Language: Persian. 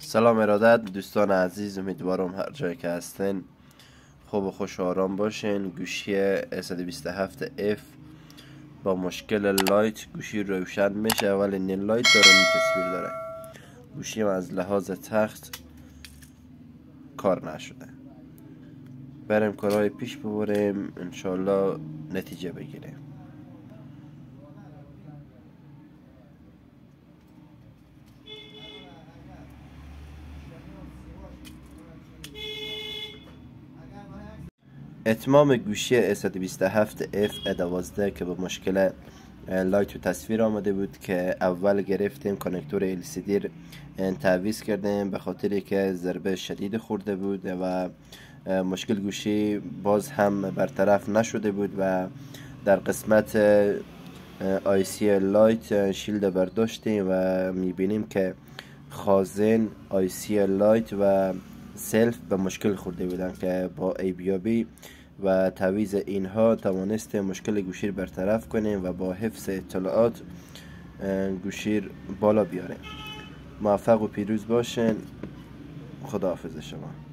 سلام ارادت دوستان عزیز، امیدوارم هر جایی که هستین خوب و خوش و آرام باشین. گوشی A127F با مشکل لایت گوشی روشن میشه ولی نه لایت داره نه تصویر داره. گوشی از لحاظ تخت کار نشده. بریم کارهای پیش ببریم، انشالله نتیجه بگیریم. اتمام گوشی A127F A12 که به مشکل لایت و تصویر آمده بود که اول گرفتیم کانکتور LCD تعویض کردیم به خاطری که ضربه شدید خورده بود و مشکل گوشی باز هم برطرف نشده بود و در قسمت IC لایت شیلد برداشتیم و میبینیم که خازن IC لایت و سلف به مشکل خورده بودن که با ایبیابی و تعویض اینها توانست مشکل گوشی برطرف کنیم و با حفظ اطلاعات گوشی بالا بیاریم. موفق و پیروز باشین. خداحافظ شما.